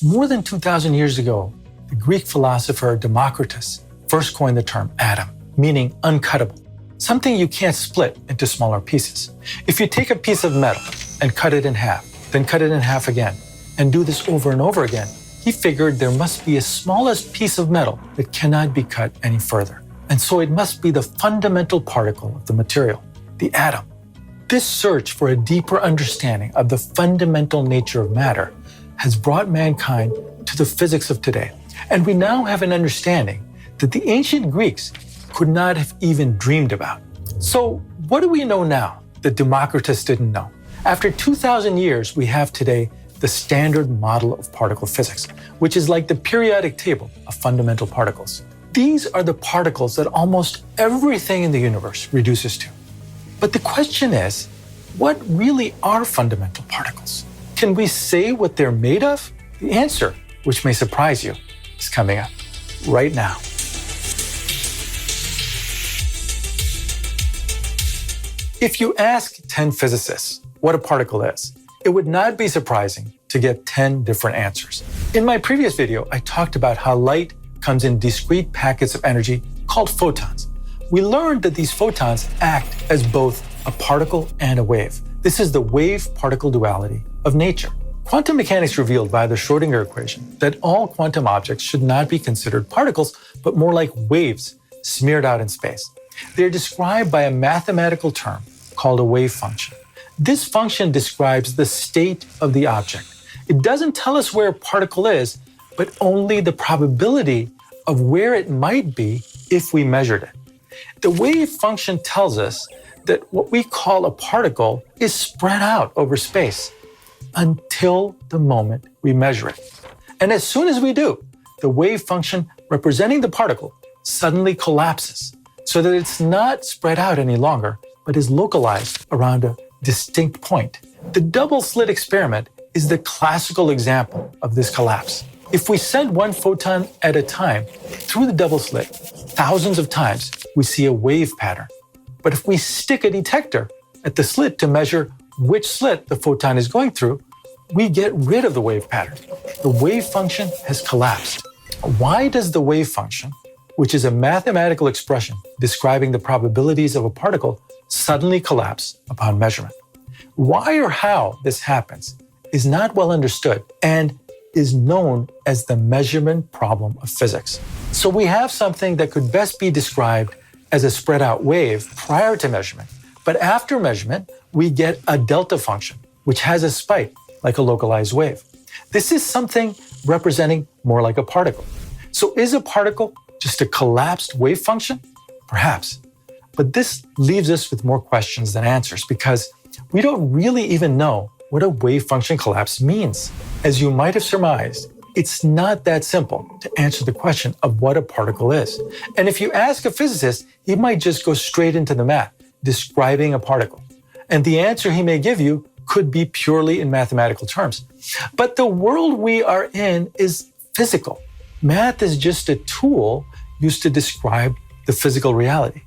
More than 2,000 years ago, the Greek philosopher Democritus first coined the term atom, meaning uncuttable, something you can't split into smaller pieces. If you take a piece of metal and cut it in half, then cut it in half again, and do this over and over again, he figured there must be a smallest piece of metal that cannot be cut any further. And so it must be the fundamental particle of the material, the atom. This search for a deeper understanding of the fundamental nature of matter has brought mankind to the physics of today. And we now have an understanding that the ancient Greeks could not have even dreamed about. So what do we know now that Democritus didn't know? After 2,000 years, we have today the standard model of particle physics, which is like the periodic table of fundamental particles. These are the particles that almost everything in the universe reduces to. But the question is, what really are fundamental particles? Can we say what they're made of? The answer, which may surprise you, is coming up right now. If you ask 10 physicists what a particle is, it would not be surprising to get 10 different answers. In my previous video, I talked about how light comes in discrete packets of energy called photons. We learned that these photons act as both a particle and a wave. This is the wave-particle duality of nature. Quantum mechanics revealed via the Schrödinger equation that all quantum objects should not be considered particles, but more like waves smeared out in space. They're described by a mathematical term called a wave function. This function describes the state of the object. It doesn't tell us where a particle is, but only the probability of where it might be if we measured it. The wave function tells us that what we call a particle is spread out over space until the moment we measure it. And as soon as we do, the wave function representing the particle suddenly collapses so that it's not spread out any longer, but is localized around a distinct point. The double slit experiment is the classical example of this collapse. If we send one photon at a time through the double slit thousands of times, we see a wave pattern. But if we stick a detector at the slit to measure which slit the photon is going through, we get rid of the wave pattern. The wave function has collapsed. Why does the wave function, which is a mathematical expression describing the probabilities of a particle, suddenly collapse upon measurement? Why or how this happens is not well understood and is known as the measurement problem of physics. So we have something that could best be described as a spread out wave prior to measurement. But after measurement, we get a delta function, which has a spike like a localized wave. This is something representing more like a particle. So is a particle just a collapsed wave function? Perhaps. But this leaves us with more questions than answers because we don't really even know what a wave function collapse means. As you might have surmised, it's not that simple to answer the question of what a particle is. And if you ask a physicist, he might just go straight into the math, describing a particle. And the answer he may give you could be purely in mathematical terms. But the world we are in is physical. Math is just a tool used to describe the physical reality.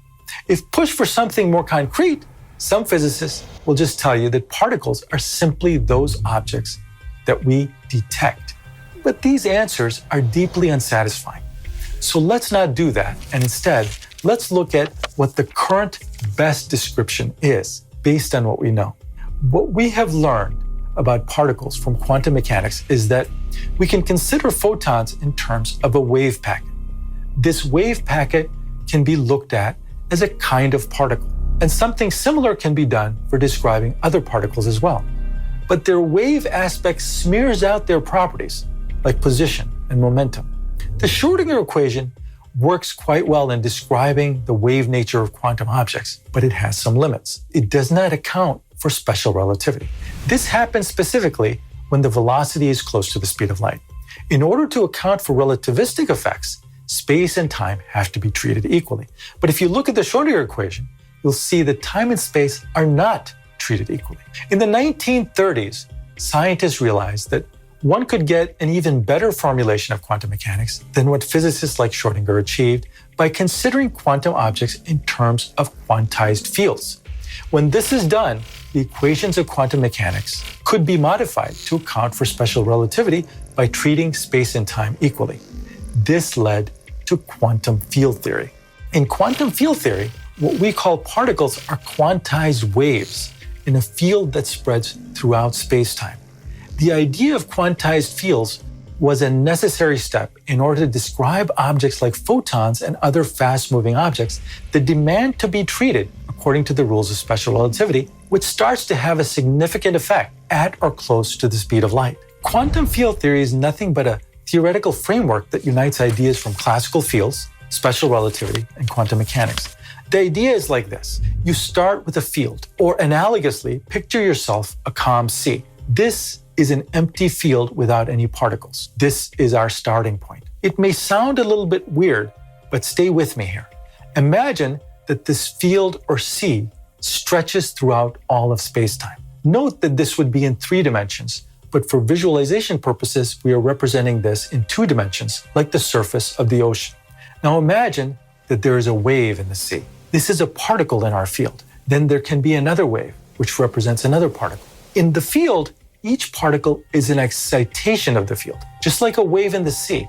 If pushed for something more concrete, some physicists will just tell you that particles are simply those objects that we detect. But these answers are deeply unsatisfying. So let's not do that. And instead, let's look at what the current best description is based on what we know. What we have learned about particles from quantum mechanics is that we can consider photons in terms of a wave packet. This wave packet can be looked at as a kind of particle. And something similar can be done for describing other particles as well. But their wave aspect smears out their properties, like position and momentum. The Schrödinger equation works quite well in describing the wave nature of quantum objects, but it has some limits. It does not account for special relativity. This happens specifically when the velocity is close to the speed of light. In order to account for relativistic effects, space and time have to be treated equally. But if you look at the Schrödinger equation, you'll see that time and space are not treated equally. In the 1930s, scientists realized that one could get an even better formulation of quantum mechanics than what physicists like Schrödinger achieved by considering quantum objects in terms of quantized fields. When this is done, the equations of quantum mechanics could be modified to account for special relativity by treating space and time equally. This led to quantum field theory. In quantum field theory, what we call particles are quantized waves in a field that spreads throughout space-time. The idea of quantized fields was a necessary step in order to describe objects like photons and other fast-moving objects that demand to be treated according to the rules of special relativity, which starts to have a significant effect at or close to the speed of light. Quantum field theory is nothing but a theoretical framework that unites ideas from classical fields, special relativity, and quantum mechanics. The idea is like this. You start with a field, or analogously, picture yourself a calm sea. This is an empty field without any particles. This is our starting point. It may sound a little bit weird, but stay with me here. Imagine that this field or sea stretches throughout all of spacetime. Note that this would be in 3 dimensions, but for visualization purposes, we are representing this in 2 dimensions, like the surface of the ocean. Now imagine that there is a wave in the sea. This is a particle in our field. Then there can be another wave, which represents another particle. In the field, each particle is an excitation of the field, just like a wave in the sea.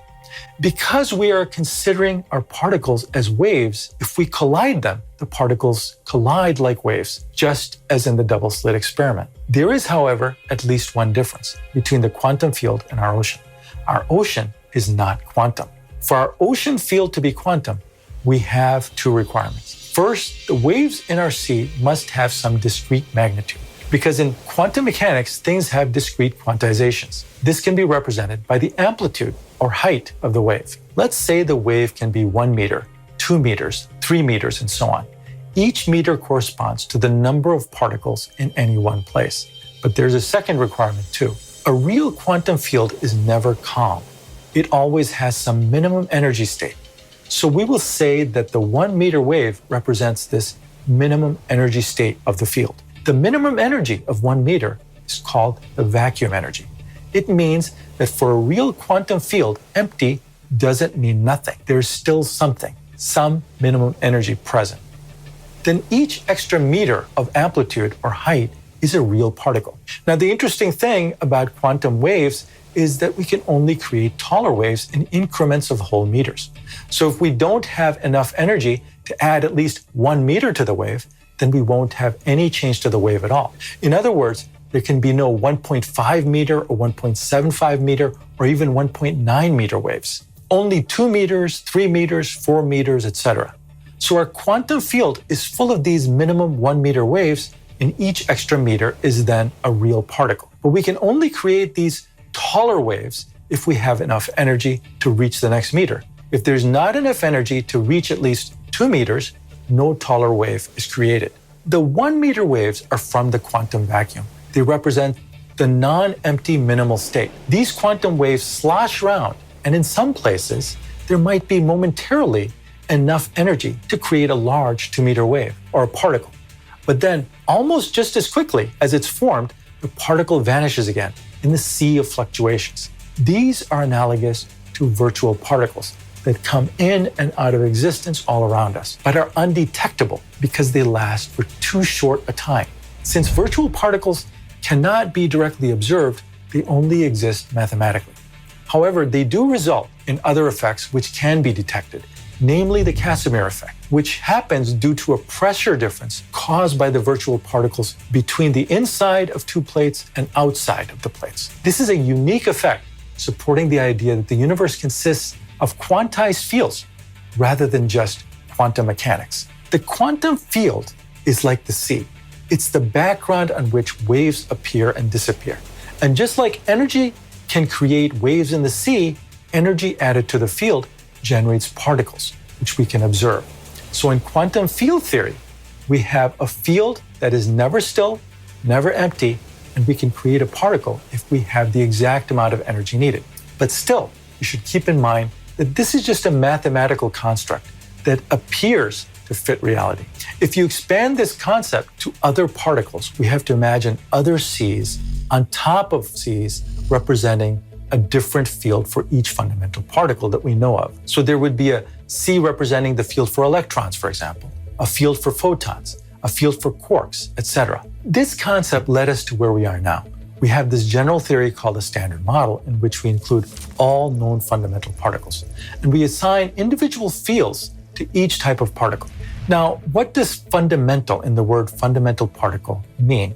Because we are considering our particles as waves, if we collide them, the particles collide like waves, just as in the double slit experiment. There is, however, at least one difference between the quantum field and our ocean. Our ocean is not quantum. For our ocean field to be quantum, we have 2 requirements. First, the waves in our sea must have some discrete magnitude, because in quantum mechanics, things have discrete quantizations. This can be represented by the amplitude or height of the wave. Let's say the wave can be 1 meter, 2 meters, 3 meters, and so on. Each meter corresponds to the number of particles in any one place. But there's a second requirement too. A real quantum field is never calm. It always has some minimum energy state. So we will say that the 1 meter wave represents this minimum energy state of the field. The minimum energy of 1 meter is called the vacuum energy. It means that for a real quantum field, empty doesn't mean nothing. There's still something, some minimum energy present. Then each extra meter of amplitude or height is a real particle. Now, the interesting thing about quantum waves is that we can only create taller waves in increments of whole meters. So if we don't have enough energy to add at least 1 meter to the wave, then we won't have any change to the wave at all. In other words, there can be no 1.5 meter or 1.75 meter or even 1.9 meter waves. Only 2 meters, 3 meters, 4 meters, etc. So our quantum field is full of these minimum 1 meter waves, and each extra meter is then a real particle. But we can only create these taller waves if we have enough energy to reach the next meter. If there's not enough energy to reach at least 2 meters, no taller wave is created. The 1 meter waves are from the quantum vacuum. They represent the non-empty minimal state. These quantum waves slosh around, and in some places, there might be momentarily enough energy to create a large 2 meter wave or a particle. But then, almost just as quickly as it's formed, the particle vanishes again in the sea of fluctuations. These are analogous to virtual particles that come in and out of existence all around us, but are undetectable because they last for too short a time. Since virtual particles cannot be directly observed, they only exist mathematically. However, they do result in other effects which can be detected, namely the Casimir effect, which happens due to a pressure difference caused by the virtual particles between the inside of 2 plates and outside of the plates. This is a unique effect supporting the idea that the universe consists of quantized fields rather than just quantum mechanics. The quantum field is like the sea. It's the background on which waves appear and disappear. And just like energy can create waves in the sea, energy added to the field generates particles, which we can observe. So in quantum field theory, we have a field that is never still, never empty, and we can create a particle if we have the exact amount of energy needed. But still, you should keep in mind that this is just a mathematical construct that appears to fit reality. If you expand this concept to other particles, we have to imagine other seas on top of seas representing a different field for each fundamental particle that we know of. So there would be a sea representing the field for electrons, for example, a field for photons, a field for quarks, etc. This concept led us to where we are now. We have this general theory called a standard model in which we include all known fundamental particles, and we assign individual fields to each type of particle. Now, what does fundamental in the word fundamental particle mean?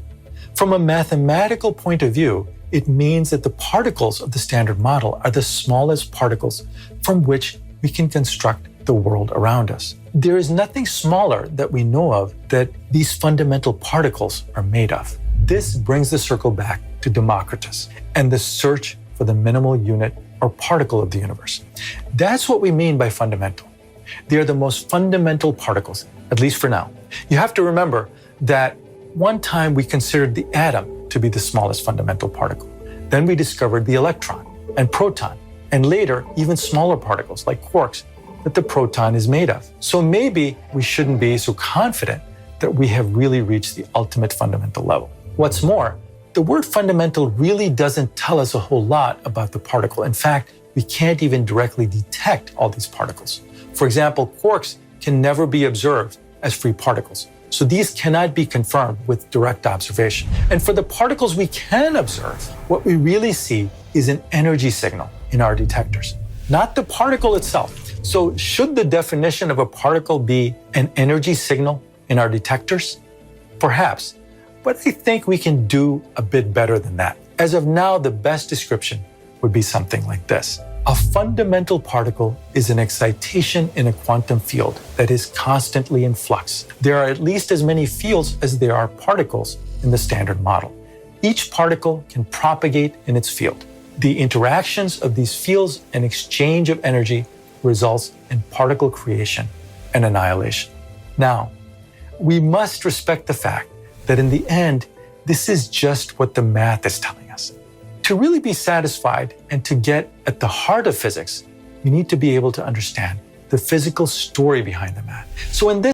From a mathematical point of view, it means that the particles of the standard model are the smallest particles from which we can construct the world around us. There is nothing smaller that we know of that these fundamental particles are made of. This brings the circle back to Democritus and the search for the minimal unit or particle of the universe. That's what we mean by fundamental. They are the most fundamental particles, at least for now. You have to remember that one time we considered the atom to be the smallest fundamental particle. Then we discovered the electron and proton, and later even smaller particles like quarks that the proton is made of. So maybe we shouldn't be so confident that we have really reached the ultimate fundamental level. What's more, the word fundamental really doesn't tell us a whole lot about the particle. In fact, we can't even directly detect all these particles. For example, quarks can never be observed as free particles. So these cannot be confirmed with direct observation. And for the particles we can observe, what we really see is an energy signal in our detectors, not the particle itself. So should the definition of a particle be an energy signal in our detectors? Perhaps, but I think we can do a bit better than that. As of now, the best description would be something like this. A fundamental particle is an excitation in a quantum field that is constantly in flux. There are at least as many fields as there are particles in the standard model. Each particle can propagate in its field. The interactions of these fields and exchange of energy results in particle creation and annihilation. Now, we must respect the fact that in the end, this is just what the math is telling us. To really be satisfied and to get at the heart of physics, you need to be able to understand the physical story behind the math. So in this